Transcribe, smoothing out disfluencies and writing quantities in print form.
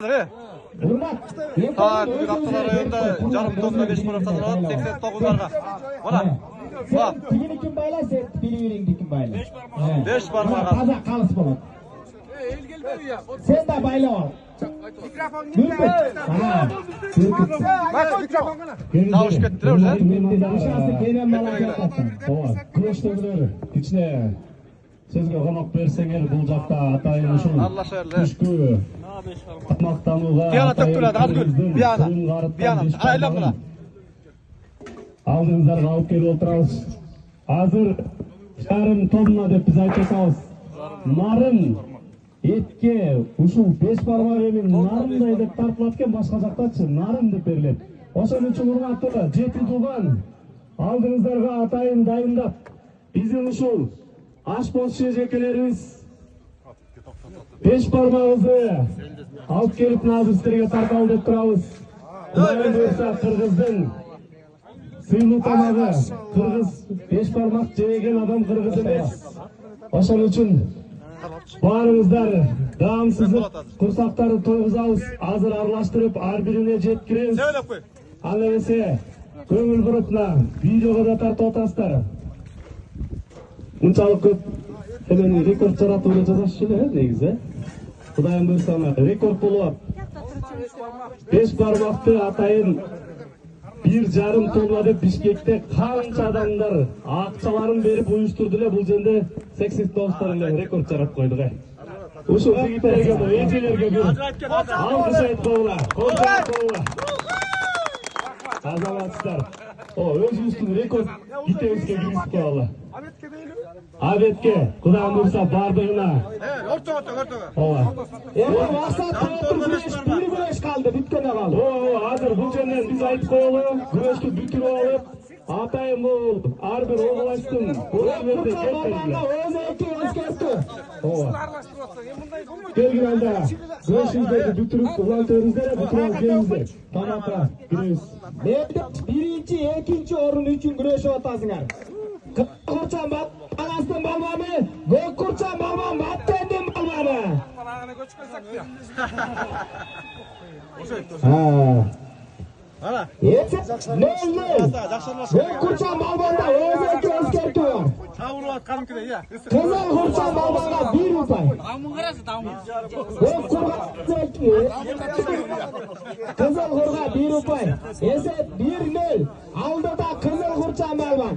Bugün Aksaray rayonunda yarım tonda 5 para kazanıldı 89'larda. Mana. Bak. Tiyini kim baylarsa bilivering kim baylar. 5 parmağa. Taza qalis bo'ladi. Sen de bayla ol. Mikrofon Tavuş kettiler öyle. Kichne sizga qo'noq bersangiz bu joqda atayin uchun Allah şerli. Tamaqtanuga Diyana töküladi Azgül. Diyana. Aylan bula. Aldingizlarga olib kelib o'tiramiz. Hozir yarim tonna deb biz aytamiz. Narim etke ушул 5 barmoq emin narimday deb tartilatgan boshqa joqdachi narim deb beriladi. O'shaning uchun urmatlar жети туган алдыңыздарга атайын дайындап биздин ушул ашпозчу эжекелерибиз 5 бармагыбызды алып келип азыр силерге тарталы деп турабыз. Кудайым буйрса кыргыздын сыйлуу тамагы кыргыз 5 бармак жеген адам кыргыз эмес. Ошон үчүн баарыңыздар даамсыздык курсактарды тойгузабыз. Азыр аралаштырып ар бирине жеткиребиз. Аны эсе көңүл буруп видеого да тартып атасыздар. Мынчалык көп эмен рекорд жаратууга жазашчу эле негизи. Кудайым буйрса рекорд болот. 5 бармакты атайын 1,5 тонна деп Бишкекте канча адамдар акчаларын берип уюштурду эле. Бул жерде сексист достор эле рекорд жаратып койдук. Ушул жигиттерге да эжелерге бир алкыш айткыла. Азаматчылар, өзүбүздүн рекорд битебизге киргизип коелу. Абетке Кудайым буйрса бардыгына. Ооба. Бир күрөш калды, бүткөнө калды. Азыр бул жерден биз айтып коелу, күрөштү бүтүрүп алып, атайын бул ар бир областтын өзүлөрдө өзгөртү. Ооба. Келгенде күрөшүңүздөрдү бүтүрүп улантыңыздар, бүтүрүп келиңиздер. Тамакка киребиз. Биринчи, экинчи орун үчүн күрөшүп атасыңар. Kurçan balasın balmamı, gök kurçan balmam, battendim balmamı. Ne? Gök kurçan balmanda özeki özkerti var. Kızıl kurçan balmanda 1 rupay. Gök kızıl kurga 1 rupay. Esep 1-0. Aldı da kızıl kurçan balmam.